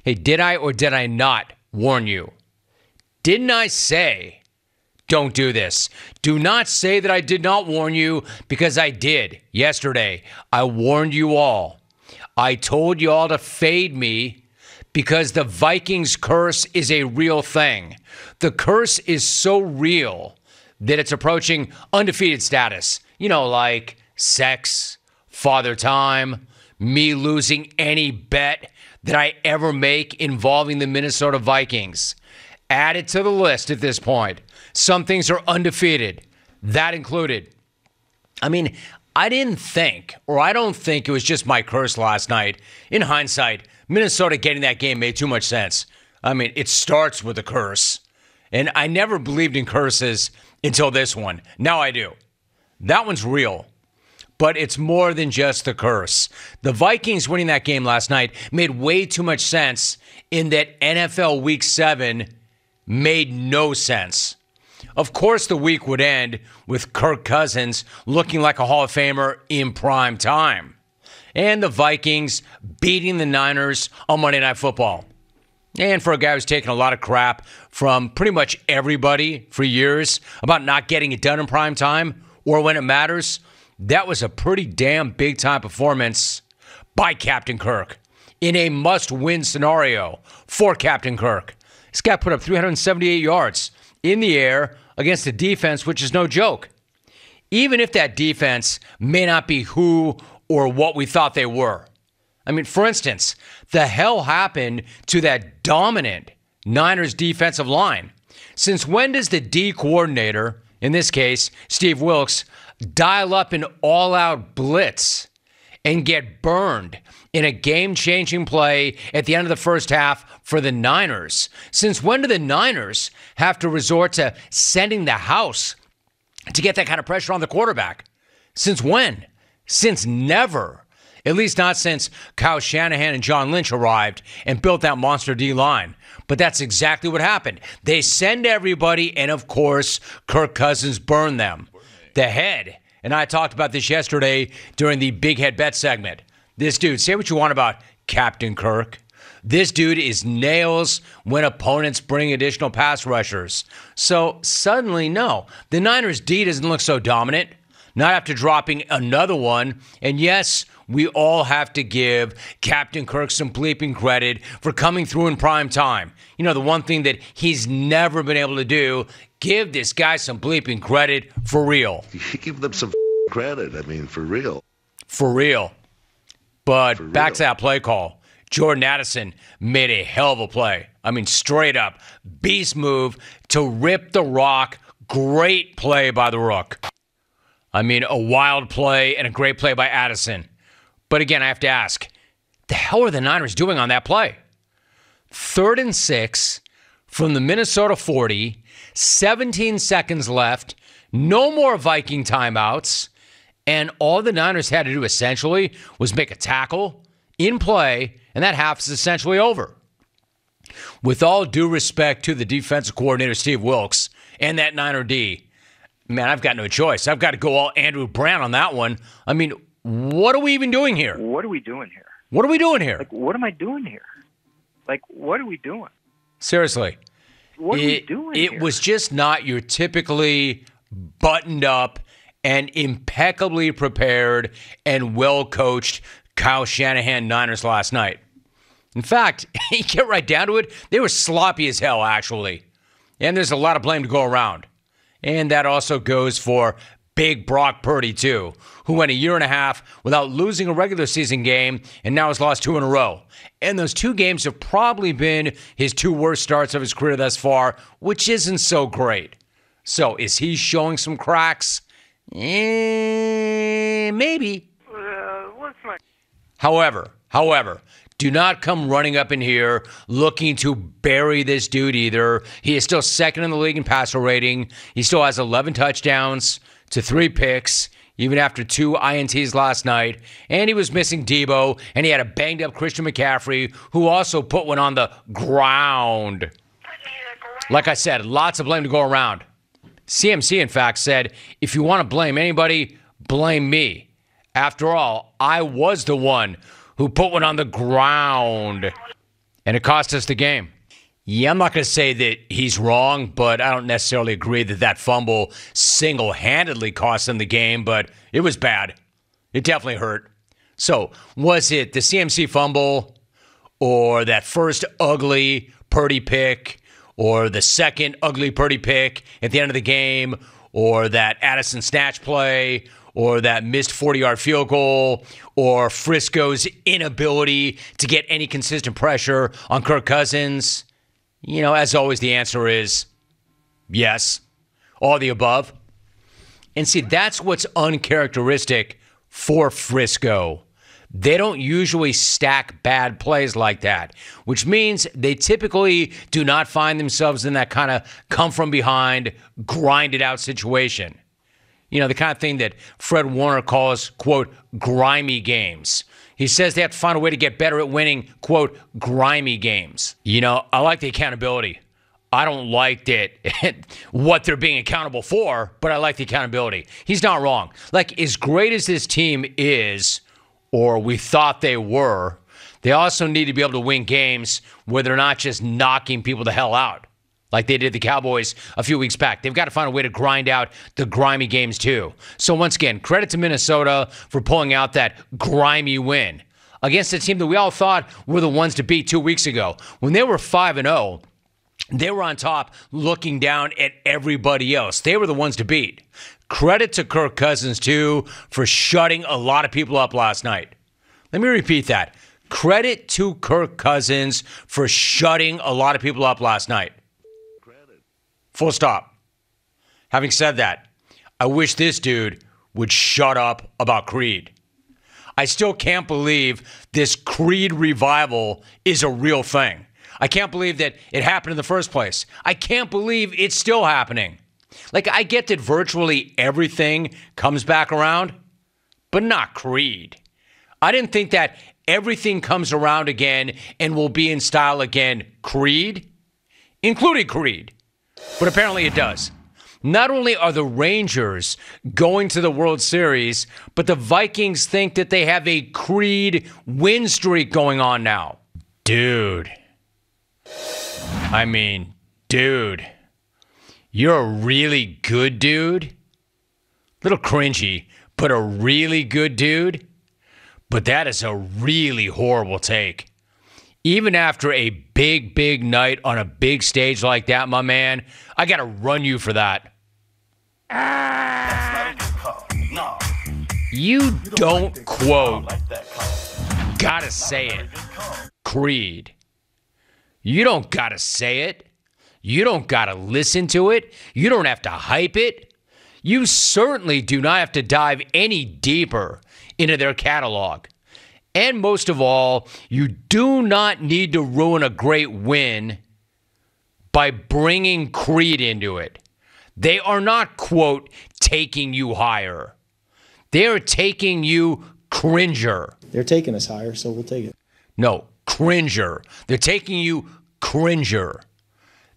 Hey, did I or did I not warn you? Didn't I say, don't do this? Do not say that I did not warn you, because I did yesterday. I warned you all. I told you all to fade me because the Vikings curse is a real thing. The curse is so real that it's approaching undefeated status. You know, like sex, father time, me losing any bet that I ever make involving the Minnesota Vikings. Add it to the list at this point. Some things are undefeated. That included. I mean, I didn't think, or I don't think it was just my curse last night. In hindsight, Minnesota getting that game made too much sense. I mean, it starts with a curse. And I never believed in curses until this one. Now I do. That one's real. But it's more than just the curse. The Vikings winning that game last night made way too much sense in that NFL Week 7 made no sense. Of course, the week would end with Kirk Cousins looking like a Hall of Famer in prime time, and the Vikings beating the Niners on Monday Night Football. And for a guy who's taken a lot of crap from pretty much everybody for years about not getting it done in prime time or when it matters, that was a pretty damn big-time performance by Captain Kirk in a must-win scenario for Captain Kirk. This guy put up 378 yards in the air against a defense, which is no joke. Even if that defense may not be who or what we thought they were. I mean, for instance, the hell happened to that dominant Niners defensive line? Since when does the D coordinator, in this case, Steve Wilks, dial up an all-out blitz and get burned in a game-changing play at the end of the first half for the Niners? Since when do the Niners have to resort to sending the house to get that kind of pressure on the quarterback? Since when? Since never. At least not since Kyle Shanahan and John Lynch arrived and built that monster D-line. But that's exactly what happened. They send everybody, and of course, Kirk Cousins burned them. The head, and I talked about this yesterday during the Big Head Bet segment. This dude, say what you want about Captain Kirk. This dude is nails when opponents bring additional pass rushers. So suddenly, no, the Niners' D doesn't look so dominant, not after dropping another one. And yes, we all have to give Captain Kirk some bleeping credit for coming through in prime time. You know, the one thing that he's never been able to do, give this guy some bleeping credit for real. You give them some credit, I mean, for real. For real. But back to that play call. Jordan Addison made a hell of a play. I mean, straight up. Beast move to rip the rock. Great play by the Rook. I mean, a wild play and a great play by Addison. But again, I have to ask, the hell are the Niners doing on that play? 3rd and 6 from the Minnesota 40, 17 seconds left, no more Viking timeouts, and all the Niners had to do essentially was make a tackle in play, and that half is essentially over. With all due respect to the defensive coordinator, Steve Wilks, and that Niner D, man, I've got no choice. I've got to go all Andrew Brown on that one. I mean, what are we even doing here? What are we doing here? What are we doing here? Like, what am I doing here? Like, what are we doing? Seriously. What are we doing here? It was just not your typically buttoned up and impeccably prepared and well-coached Kyle Shanahan Niners last night. In fact, you get right down to it, they were sloppy as hell, actually. And there's a lot of blame to go around. And that also goes for Big Brock Purdy, too, who went a year and a half without losing a regular season game and now has lost 2 in a row. And those 2 games have probably been his 2 worst starts of his career thus far, which isn't so great. So is he showing some cracks? Maybe. However, do not come running up in here looking to bury this dude either. He is still second in the league in passer rating. He still has 11 touchdowns to 3 picks, even after 2 INTs last night. And he was missing Debo, and he had a banged-up Christian McCaffrey, who also put one on the ground. Like I said, lots of blame to go around. CMC, in fact, said, if you want to blame anybody, blame me. After all, I was the one who put one on the ground. and it cost us the game. Yeah, I'm not going to say that he's wrong, but I don't necessarily agree that that fumble single-handedly cost them the game, but it was bad. It definitely hurt. So, was it the CMC fumble or that first ugly Purdy pick or the second ugly Purdy pick at the end of the game or that Addison snatch play or that missed 40-yard field goal or Frisco's inability to get any consistent pressure on Kirk Cousins? You know, as always, the answer is yes, all the above. And see, that's what's uncharacteristic for Frisco. They don't usually stack bad plays like that, which means they typically do not find themselves in that kind of come from behind, grind it out situation. You know, the kind of thing that Fred Warner calls, quote, grimy games. He says they have to find a way to get better at winning, quote, grimy games. You know, I like the accountability. I don't like that what they're being accountable for, but I like the accountability. He's not wrong. Like, as great as this team is, or we thought they were, they also need to be able to win games where they're not just knocking people the hell out like they did the Cowboys a few weeks back. They've got to find a way to grind out the grimy games too. So once again, credit to Minnesota for pulling out that grimy win against a team that we all thought were the ones to beat 2 weeks ago. When they were 5-0, they were on top looking down at everybody else. They were the ones to beat. Credit to Kirk Cousins, too, for shutting a lot of people up last night. Let me repeat that. Credit to Kirk Cousins for shutting a lot of people up last night. Full stop. Having said that, I wish this dude would shut up about Creed. I still can't believe this Creed revival is a real thing. I can't believe that it happened in the first place. I can't believe it's still happening. Like, I get that virtually everything comes back around, but not Creed. I didn't think that everything comes around again and will be in style again, Creed, including Creed. But apparently it does. Not only are the Rangers going to the World Series, but the Vikings think that they have a Creed win streak going on now. Dude. Dude. You're a really good dude. Little cringy, but a really good dude. But that is a really horrible take. Even after a big, big night on a big stage like that, my man, I got to run you for that. No. You don't quote, gotta say it, Creed. You don't gotta say it. You don't gotta listen to it. You don't have to hype it. You certainly do not have to dive any deeper into their catalog. And most of all, you do not need to ruin a great win by bringing Creed into it. They are not, quote, taking you higher. They are taking you cringer. They're taking us higher, so we'll take it. No, cringer. They're taking you cringer.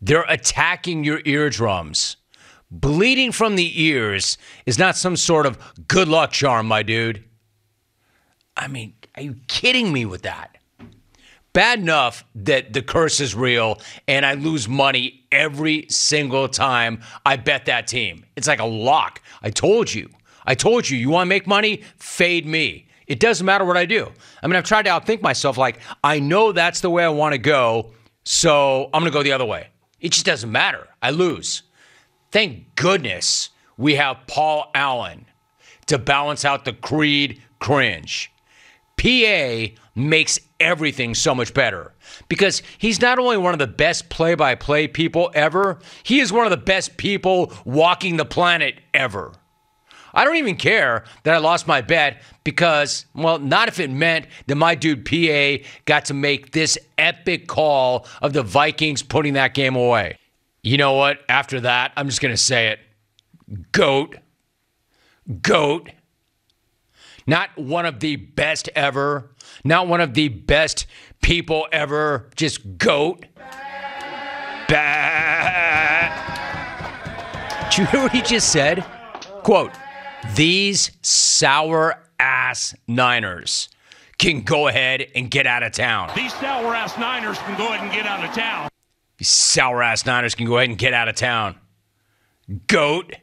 They're attacking your eardrums. Bleeding from the ears is not some sort of good luck charm, my dude. I mean, are you kidding me with that? Bad enough that the curse is real and I lose money every single time I bet that team. It's like a lock. I told you. You want to make money? Fade me. It doesn't matter what I do. I mean, I've tried to outthink myself like, I know that's the way I want to go, so I'm going to go the other way. It just doesn't matter. I lose. Thank goodness we have Paul Allen to balance out the Creed cringe. PA makes everything so much better because he's not only one of the best play-by-play people ever, he is one of the best people walking the planet ever. I don't even care that I lost my bet because, well, not if it meant that my dude PA got to make this epic call of the Vikings putting that game away. You know what? After that, I'm just going to say it. GOAT. GOAT. Not one of the best ever. Not one of the best people ever. Just GOAT. Bah. Did you hear what he just said? Quote, these sour ass Niners can go ahead and get out of town. These sour-ass Niners can go ahead and get out of town. These sour-ass Niners can go ahead and get out of town. GOAT.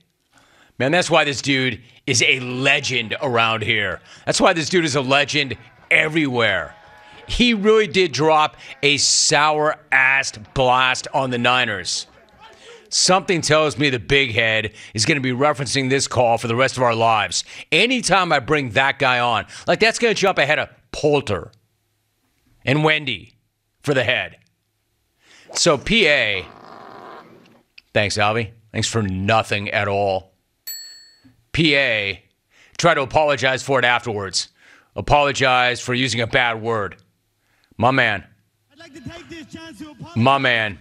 Man, that's why this dude is a legend around here. That's why this dude is a legend everywhere. He really did drop a sour-ass blast on the Niners. Something tells me the big head is going to be referencing this call for the rest of our lives. Anytime I bring that guy on, like that's going to jump ahead of Poulter and Wendy for the head. So PA, thanks, Alvy. Thanks for nothing at all. PA, try to apologize for it afterwards. Apologize for using a bad word. My man. I'd like to take this chance to apologize. My man.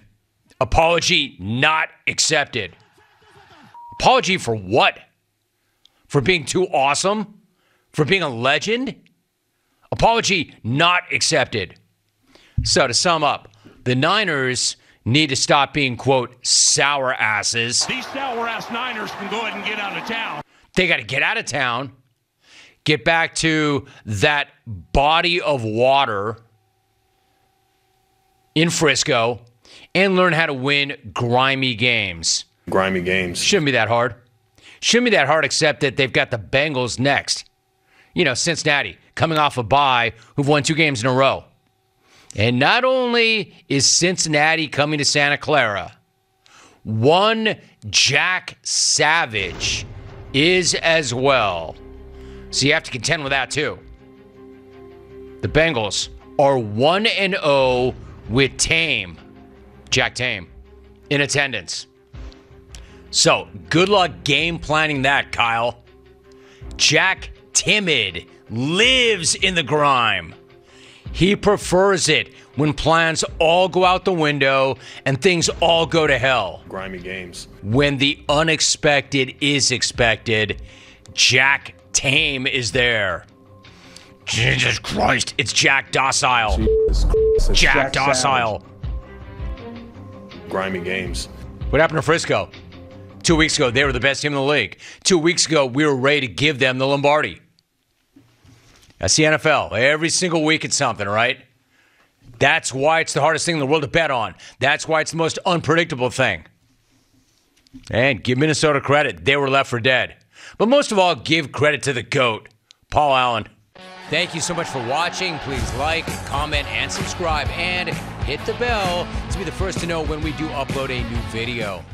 Apology not accepted. Apology for what? For being too awesome? For being a legend? Apology not accepted. So to sum up, the Niners need to stop being, quote, sour asses. These sour-ass Niners can go ahead and get out of town. They got to get out of town, get back to that body of water in Frisco, and learn how to win grimy games. Grimy games. Shouldn't be that hard. Shouldn't be that hard, except that they've got the Bengals next. You know, Cincinnati, coming off a bye, who've won 2 games in a row. And not only is Cincinnati coming to Santa Clara, one Jack Savage is as well. So you have to contend with that, too. The Bengals are 1-0 with Tame. Jack Tame in attendance. So, good luck game planning that, Kyle. Jack Timid lives in the grime. He prefers it when plans all go out the window and things all go to hell. Grimy games. When the unexpected is expected, Jack Tame is there. Jesus Christ, it's Jack Docile. Jesus Christ, it's Jack Savage. Docile. Grimy games. What happened to Frisco? 2 weeks ago, they were the best team in the league. 2 weeks ago, we were ready to give them the Lombardi. That's the NFL. Every single week it's something, right? That's why it's the hardest thing in the world to bet on. That's why it's the most unpredictable thing. And give Minnesota credit. They were left for dead. But most of all, give credit to the GOAT, Paul Allen. Thank you so much for watching. Please like, comment, and subscribe. And hit the bell to be the first to know when we do upload a new video.